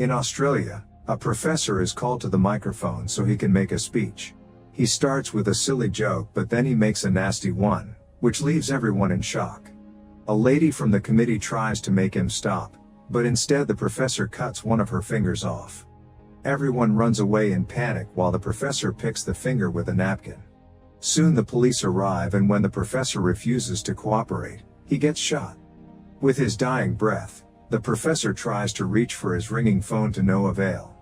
In Australia, a professor is called to the microphone so he can make a speech. He starts with a silly joke, but then he makes a nasty one, which leaves everyone in shock. A lady from the committee tries to make him stop, but instead the professor cuts one of her fingers off. Everyone runs away in panic while the professor picks the finger with a napkin. Soon the police arrive, and when the professor refuses to cooperate, he gets shot. With his dying breath, the professor tries to reach for his ringing phone to no avail.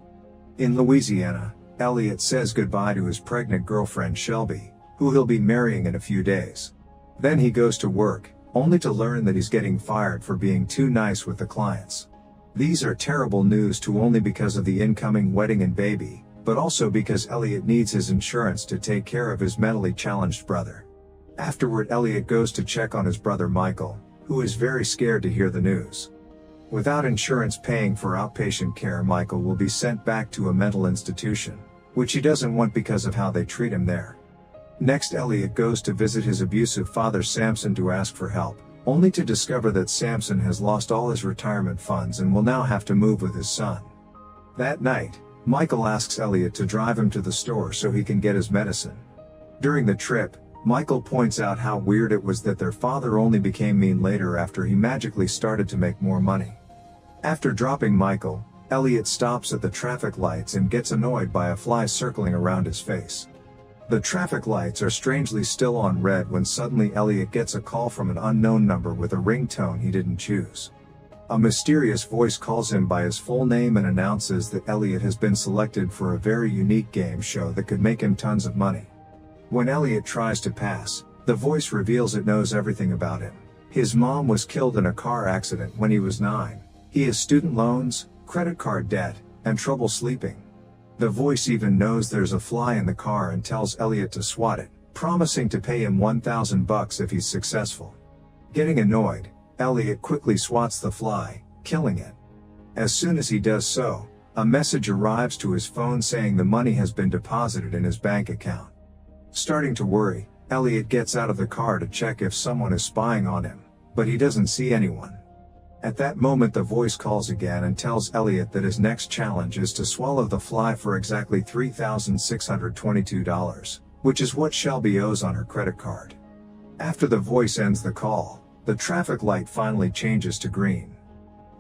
In Louisiana, Elliot says goodbye to his pregnant girlfriend Shelby, who he'll be marrying in a few days. Then he goes to work, only to learn that he's getting fired for being too nice with the clients. These are terrible news to only because of the incoming wedding and baby, but also because Elliot needs his insurance to take care of his mentally challenged brother. Afterward, Elliot goes to check on his brother Michael, who is very scared to hear the news. Without insurance paying for outpatient care, Michael will be sent back to a mental institution, which he doesn't want because of how they treat him there. Next, Elliot goes to visit his abusive father Samson to ask for help, only to discover that Samson has lost all his retirement funds and will now have to move with his son. That night, Michael asks Elliot to drive him to the store so he can get his medicine. During the trip, Michael points out how weird it was that their father only became mean later after he magically started to make more money. After dropping Michael, Elliot stops at the traffic lights and gets annoyed by a fly circling around his face. The traffic lights are strangely still on red when suddenly Elliot gets a call from an unknown number with a ringtone he didn't choose. A mysterious voice calls him by his full name and announces that Elliot has been selected for a very unique game show that could make him tons of money. When Elliot tries to pass, the voice reveals it knows everything about him. His mom was killed in a car accident when he was 9. He has student loans, credit card debt, and trouble sleeping. The voice even knows there's a fly in the car and tells Elliot to swat it, promising to pay him $1,000 if he's successful. Getting annoyed, Elliot quickly swats the fly, killing it. As soon as he does so, a message arrives to his phone saying the money has been deposited in his bank account. Starting to worry, Elliot gets out of the car to check if someone is spying on him, but he doesn't see anyone. At that moment, the voice calls again and tells Elliot that his next challenge is to swallow the fly for exactly $3,622, which is what Shelby owes on her credit card. After the voice ends the call, the traffic light finally changes to green.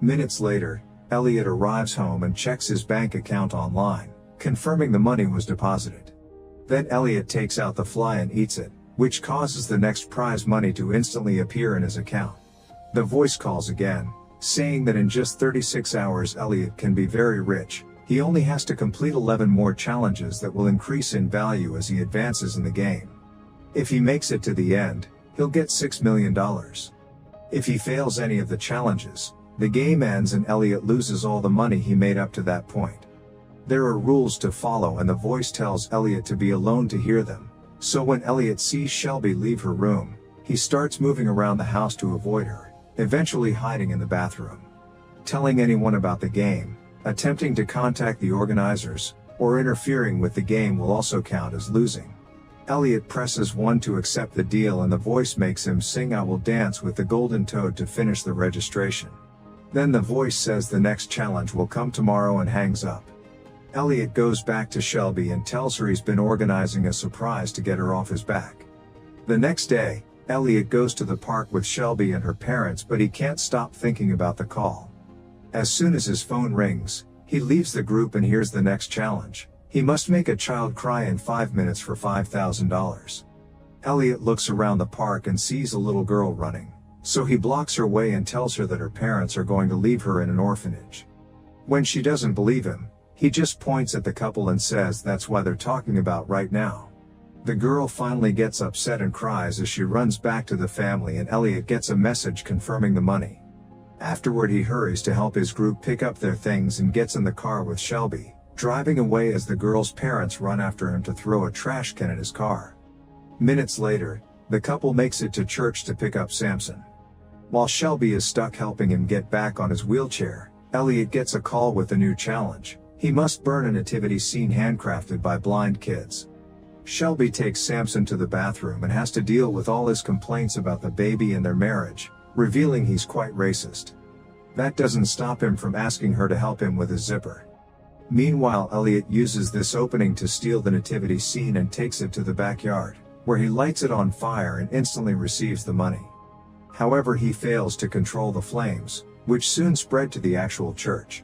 Minutes later, Elliot arrives home and checks his bank account online, confirming the money was deposited. Then Elliot takes out the fly and eats it, which causes the next prize money to instantly appear in his account. The voice calls again, saying that in just 36 hours Elliot can be very rich. He only has to complete 11 more challenges that will increase in value as he advances in the game. If he makes it to the end, he'll get $6 million. If he fails any of the challenges, the game ends and Elliot loses all the money he made up to that point. There are rules to follow, and the voice tells Elliot to be alone to hear them, so when Elliot sees Shelby leave her room, he starts moving around the house to avoid her, eventually hiding in the bathroom. Telling anyone about the game, attempting to contact the organizers, or interfering with the game will also count as losing. Elliot presses 1 to accept the deal, and the voice makes him sing "I Will Dance with the Golden Toad" to finish the registration. Then the voice says the next challenge will come tomorrow and hangs up. Elliot goes back to Shelby and tells her he's been organizing a surprise to get her off his back. The next day, Elliot goes to the park with Shelby and her parents, but he can't stop thinking about the call. As soon as his phone rings, he leaves the group and hears the next challenge. He must make a child cry in 5 minutes for $5,000. Elliot looks around the park and sees a little girl running, so he blocks her way and tells her that her parents are going to leave her in an orphanage. When she doesn't believe him, he just points at the couple and says that's why they're talking about right now. The girl finally gets upset and cries as she runs back to the family, and Elliot gets a message confirming the money. Afterward, he hurries to help his group pick up their things and gets in the car with Shelby, driving away as the girl's parents run after him to throw a trash can at his car. Minutes later, the couple makes it to church to pick up Samson. While Shelby is stuck helping him get back on his wheelchair, Elliot gets a call with a new challenge. He must burn a nativity scene handcrafted by blind kids. Shelby takes Samson to the bathroom and has to deal with all his complaints about the baby and their marriage, revealing he's quite racist. That doesn't stop him from asking her to help him with his zipper. Meanwhile, Elliot uses this opening to steal the nativity scene and takes it to the backyard, where he lights it on fire and instantly receives the money. However, he fails to control the flames, which soon spread to the actual church.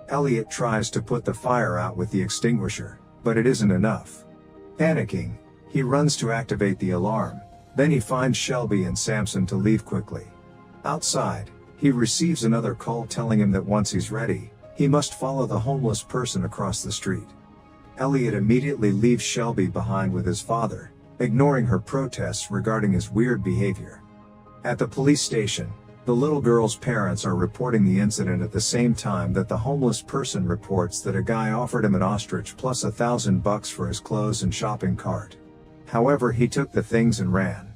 Elliot tries to put the fire out with the extinguisher, but it isn't enough. Panicking, he runs to activate the alarm, then he finds Shelby and Samson to leave quickly. Outside, he receives another call telling him that once he's ready, he must follow the homeless person across the street. Elliot immediately leaves Shelby behind with his father, ignoring her protests regarding his weird behavior. At the police station, the little girl's parents are reporting the incident at the same time that the homeless person reports that a guy offered him an ostrich plus $1,000 for his clothes and shopping cart. However, he took the things and ran.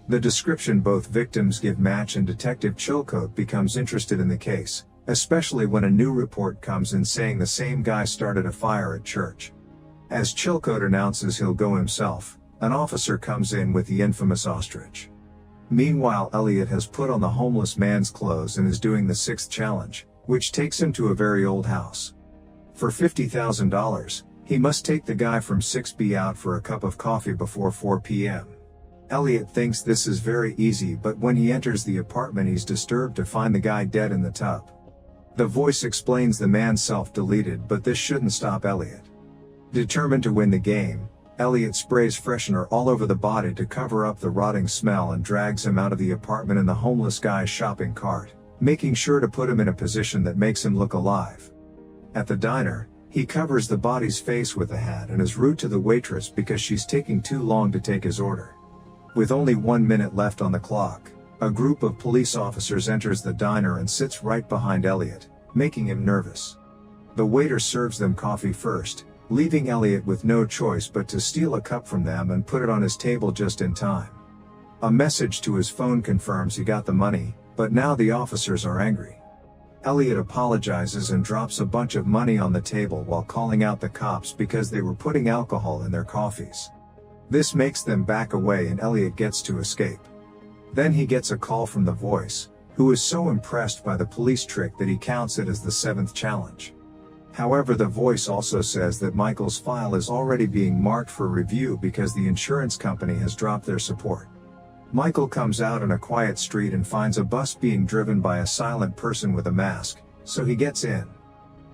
The description both victims give match, and Detective Chilcote becomes interested in the case, especially when a new report comes in saying the same guy started a fire at church. As Chilcote announces he'll go himself, an officer comes in with the infamous ostrich. Meanwhile, Elliot has put on the homeless man's clothes and is doing the 6th challenge, which takes him to a very old house. For $50,000, he must take the guy from 6B out for a cup of coffee before 4 p.m. Elliot thinks this is very easy, but when he enters the apartment he's disturbed to find the guy dead in the tub. The voice explains the man self-deleted, but this shouldn't stop Elliot. Determined to win the game, Elliot sprays freshener all over the body to cover up the rotting smell and drags him out of the apartment in the homeless guy's shopping cart, making sure to put him in a position that makes him look alive. At the diner, he covers the body's face with a hat and is rude to the waitress because she's taking too long to take his order. With only 1 minute left on the clock, a group of police officers enters the diner and sits right behind Elliot, making him nervous. The waiter serves them coffee first, leaving Elliot with no choice but to steal a cup from them and put it on his table just in time. A message to his phone confirms he got the money, but now the officers are angry. Elliot apologizes and drops a bunch of money on the table while calling out the cops because they were putting alcohol in their coffees. This makes them back away and Elliot gets to escape. Then he gets a call from the voice, who is so impressed by the police trick that he counts it as the 7th challenge. However, the voice also says that Michael's file is already being marked for review because the insurance company has dropped their support. Michael comes out on a quiet street and finds a bus being driven by a silent person with a mask, so he gets in.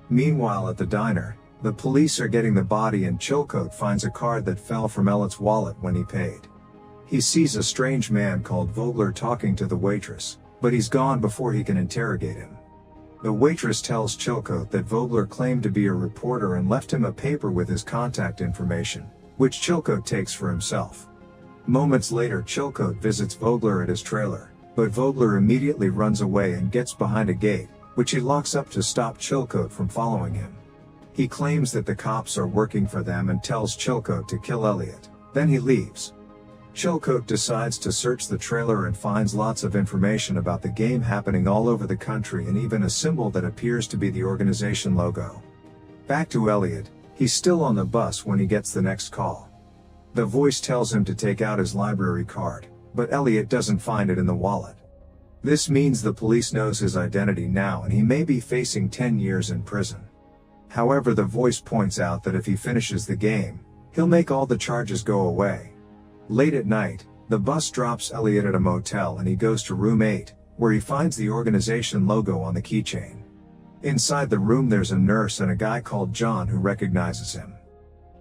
Meanwhile, at the diner, the police are getting the body and Chilcote finds a card that fell from Elliot's wallet when he paid. He sees a strange man called Vogler talking to the waitress, but he's gone before he can interrogate him. The waitress tells Chilcote that Vogler claimed to be a reporter and left him a paper with his contact information, which Chilcote takes for himself. Moments later, Chilcote visits Vogler at his trailer, but Vogler immediately runs away and gets behind a gate, which he locks up to stop Chilcote from following him. He claims that the cops are working for them and tells Chilcote to kill Elliot, then he leaves. Chilcote decides to search the trailer and finds lots of information about the game happening all over the country and even a symbol that appears to be the organization logo. Back to Elliot, he's still on the bus when he gets the next call. The voice tells him to take out his library card, but Elliot doesn't find it in the wallet. This means the police knows his identity now and he may be facing 10 years in prison. However, the voice points out that if he finishes the game, he'll make all the charges go away. Late at night, the bus drops Elliot at a motel and he goes to room 8, where he finds the organization logo on the keychain. Inside the room there's a nurse and a guy called John who recognizes him.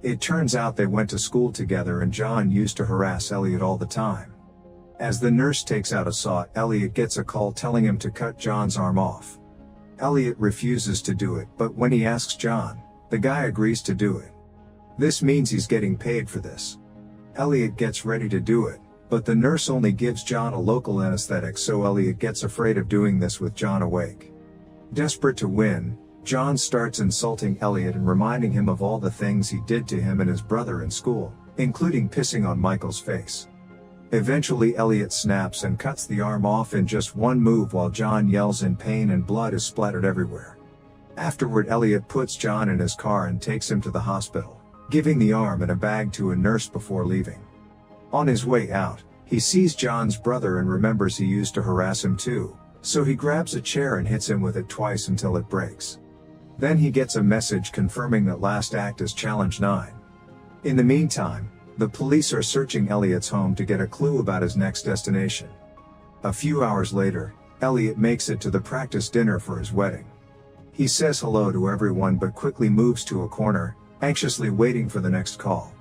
It turns out they went to school together and John used to harass Elliot all the time. As the nurse takes out a saw, Elliot gets a call telling him to cut John's arm off. Elliot refuses to do it, but when he asks John, the guy agrees to do it. This means he's getting paid for this. Elliot gets ready to do it, but the nurse only gives John a local anesthetic, so Elliot gets afraid of doing this with John awake. Desperate to win, John starts insulting Elliot and reminding him of all the things he did to him and his brother in school, including pissing on Michael's face. Eventually Elliot snaps and cuts the arm off in just one move while John yells in pain and blood is splattered everywhere. Afterward, Elliot puts John in his car and takes him to the hospital, giving the arm and a bag to a nurse before leaving. On his way out, he sees John's brother and remembers he used to harass him too, so he grabs a chair and hits him with it twice until it breaks. Then he gets a message confirming that last act is challenge 9. In the meantime, the police are searching Elliot's home to get a clue about his next destination. A few hours later, Elliot makes it to the practice dinner for his wedding. He says hello to everyone but quickly moves to a corner, anxiously waiting for the next call.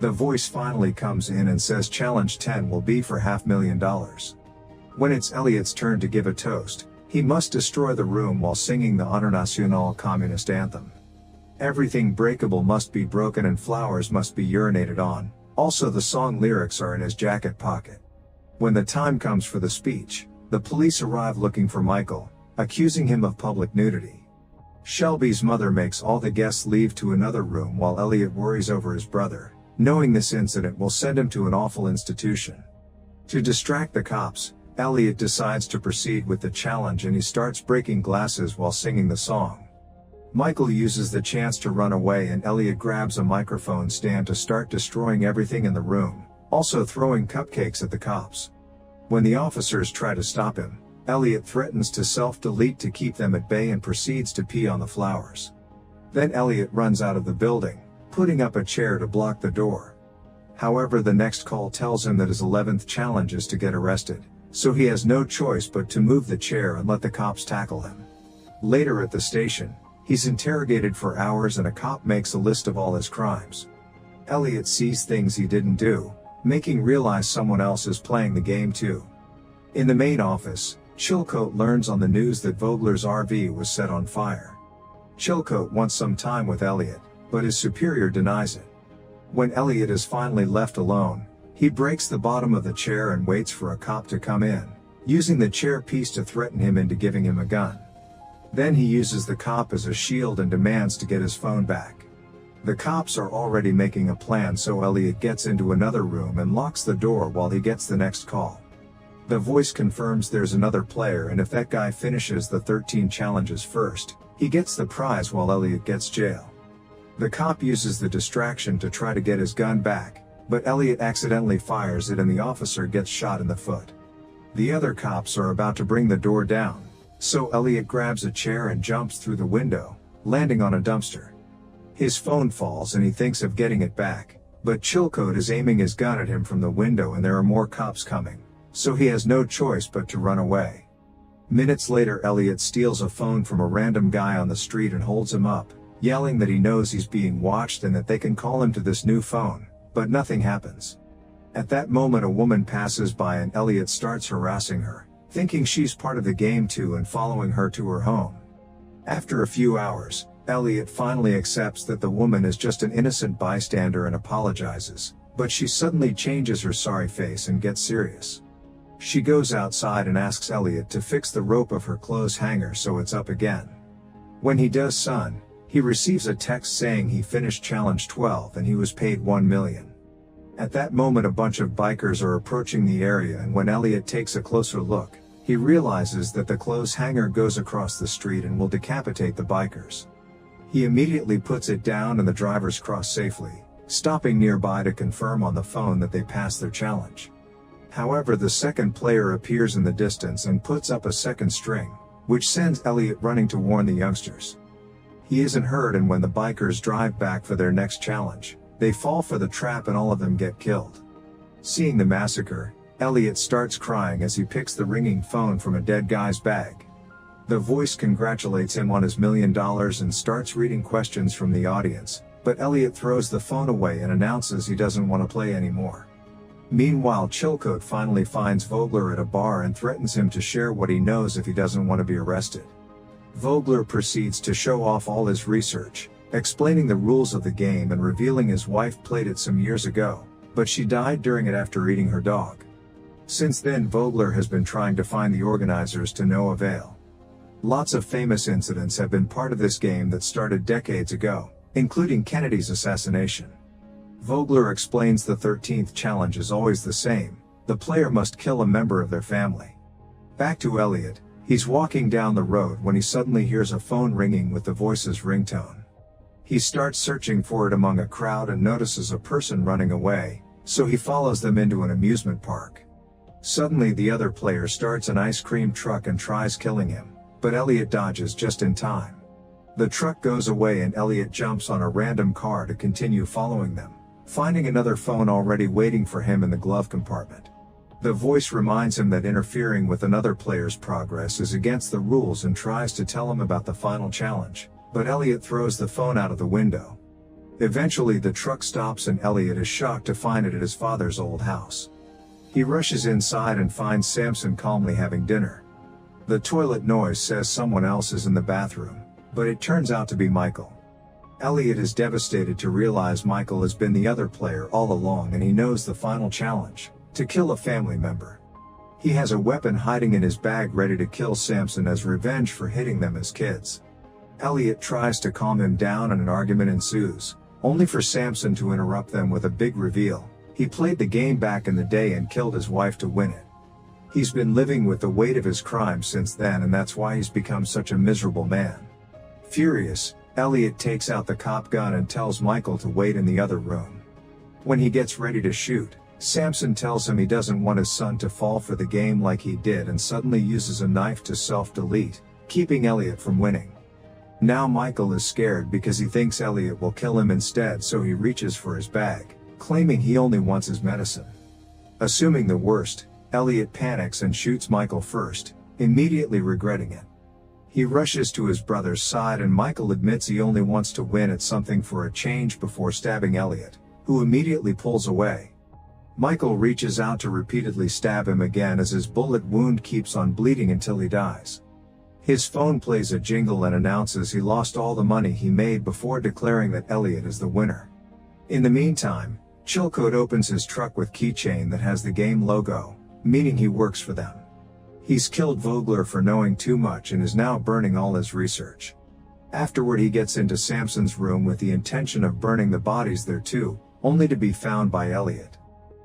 The voice finally comes in and says challenge 10 will be for $500,000. When it's Elliot's turn to give a toast, he must destroy the room while singing the International Communist Anthem. Everything breakable must be broken and flowers must be urinated on. Also, the song lyrics are in his jacket pocket. When the time comes for the speech, the police arrive looking for Michael, accusing him of public nudity. Shelby's mother makes all the guests leave to another room while Elliot worries over his brother, knowing this incident will send him to an awful institution. To distract the cops, Elliot decides to proceed with the challenge and he starts breaking glasses while singing the song. Michael uses the chance to run away and Elliot grabs a microphone stand to start destroying everything in the room, also throwing cupcakes at the cops. When the officers try to stop him, Elliot threatens to self-delete to keep them at bay and proceeds to pee on the flowers. Then Elliot runs out of the building, putting up a chair to block the door. However, the next call tells him that his 11th challenge is to get arrested, so he has no choice but to move the chair and let the cops tackle him. Later at the station, he's interrogated for hours and a cop makes a list of all his crimes. Elliot sees things he didn't do, making realize someone else is playing the game too. In the main office, Chilcote learns on the news that Vogler's RV was set on fire. Chilcote wants some time with Elliot, but his superior denies it. When Elliot is finally left alone, he breaks the bottom of the chair and waits for a cop to come in, using the chair piece to threaten him into giving him a gun. Then he uses the cop as a shield and demands to get his phone back. The cops are already making a plan, so Elliot gets into another room and locks the door while he gets the next call. The voice confirms there's another player and if that guy finishes the 13 challenges first, he gets the prize while Elliot gets jail. The cop uses the distraction to try to get his gun back, but Elliot accidentally fires it and the officer gets shot in the foot. The other cops are about to bring the door down, so Elliot grabs a chair and jumps through the window, landing on a dumpster. His phone falls and he thinks of getting it back, but Chilcote is aiming his gun at him from the window and there are more cops coming, so he has no choice but to run away. Minutes later, Elliot steals a phone from a random guy on the street and holds him up, yelling that he knows he's being watched and that they can call him to this new phone, but nothing happens. At that moment, a woman passes by and Elliot starts harassing her, thinking she's part of the game too and following her to her home. After a few hours, Elliot finally accepts that the woman is just an innocent bystander and apologizes, but she suddenly changes her sorry face and gets serious. She goes outside and asks Elliot to fix the rope of her clothes hanger so it's up again. When he does, he receives a text saying he finished challenge 12 and he was paid $1 million. At that moment, a bunch of bikers are approaching the area and when Elliot takes a closer look, he realizes that the clothes hanger goes across the street and will decapitate the bikers. He immediately puts it down and the drivers cross safely, stopping nearby to confirm on the phone that they passed their challenge. However, the second player appears in the distance and puts up a second string, which sends Elliot running to warn the youngsters. He isn't hurt, and when the bikers drive back for their next challenge, they fall for the trap and all of them get killed. Seeing the massacre, Elliot starts crying as he picks the ringing phone from a dead guy's bag. The voice congratulates him on his $1 million and starts reading questions from the audience, but Elliot throws the phone away and announces he doesn't want to play anymore. Meanwhile, Chilcote finally finds Vogler at a bar and threatens him to share what he knows if he doesn't want to be arrested. Vogler proceeds to show off all his research, explaining the rules of the game and revealing his wife played it some years ago, but she died during it after eating her dog. Since then, Vogler has been trying to find the organizers to no avail. Lots of famous incidents have been part of this game that started decades ago, including Kennedy's assassination. Vogler explains the 13th challenge is always the same: the player must kill a member of their family. Back to Elliot. He's walking down the road when he suddenly hears a phone ringing with the voice's ringtone. He starts searching for it among a crowd and notices a person running away, so he follows them into an amusement park. Suddenly the other player starts an ice cream truck and tries killing him, but Elliot dodges just in time. The truck goes away and Elliot jumps on a random car to continue following them, finding another phone already waiting for him in the glove compartment. The voice reminds him that interfering with another player's progress is against the rules and tries to tell him about the final challenge, but Elliot throws the phone out of the window. Eventually the truck stops and Elliot is shocked to find it at his father's old house. He rushes inside and finds Samson calmly having dinner. The toilet noise says someone else is in the bathroom, but it turns out to be Michael. Elliot is devastated to realize Michael has been the other player all along and he knows the final challenge: to kill a family member. He has a weapon hiding in his bag ready to kill Samson as revenge for hitting them as kids. Elliot tries to calm him down and an argument ensues, only for Samson to interrupt them with a big reveal: he played the game back in the day and killed his wife to win it. He's been living with the weight of his crimes since then and that's why he's become such a miserable man. Furious, Elliot takes out the cop gun and tells Michael to wait in the other room. When he gets ready to shoot, Samson tells him he doesn't want his son to fall for the game like he did and suddenly uses a knife to self-delete, keeping Elliot from winning. Now Michael is scared because he thinks Elliot will kill him instead, so he reaches for his bag, claiming he only wants his medicine. Assuming the worst, Elliot panics and shoots Michael first, immediately regretting it. He rushes to his brother's side and Michael admits he only wants to win at something for a change before stabbing Elliot, who immediately pulls away. Michael reaches out to repeatedly stab him again as his bullet wound keeps on bleeding until he dies. His phone plays a jingle and announces he lost all the money he made before declaring that Elliot is the winner. In the meantime, Chilcote opens his truck with keychain that has the game logo, meaning he works for them. He's killed Vogler for knowing too much and is now burning all his research. Afterward he gets into Samson's room with the intention of burning the bodies there too, only to be found by Elliot.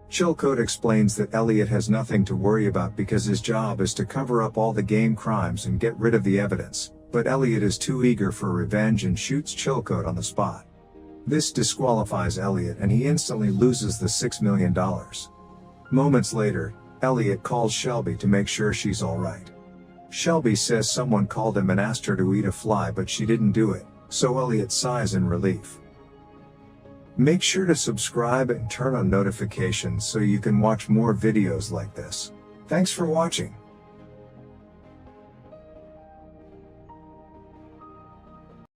Chilcote explains that Elliot has nothing to worry about because his job is to cover up all the game crimes and get rid of the evidence, but Elliot is too eager for revenge and shoots Chilcote on the spot. This disqualifies Elliot and he instantly loses the $6 million. Moments later, Elliot calls Shelby to make sure she's alright. Shelby says someone called him and asked her to eat a fly but she didn't do it, so Elliot sighs in relief. Make sure to subscribe and turn on notifications so you can watch more videos like this. Thanks for watching.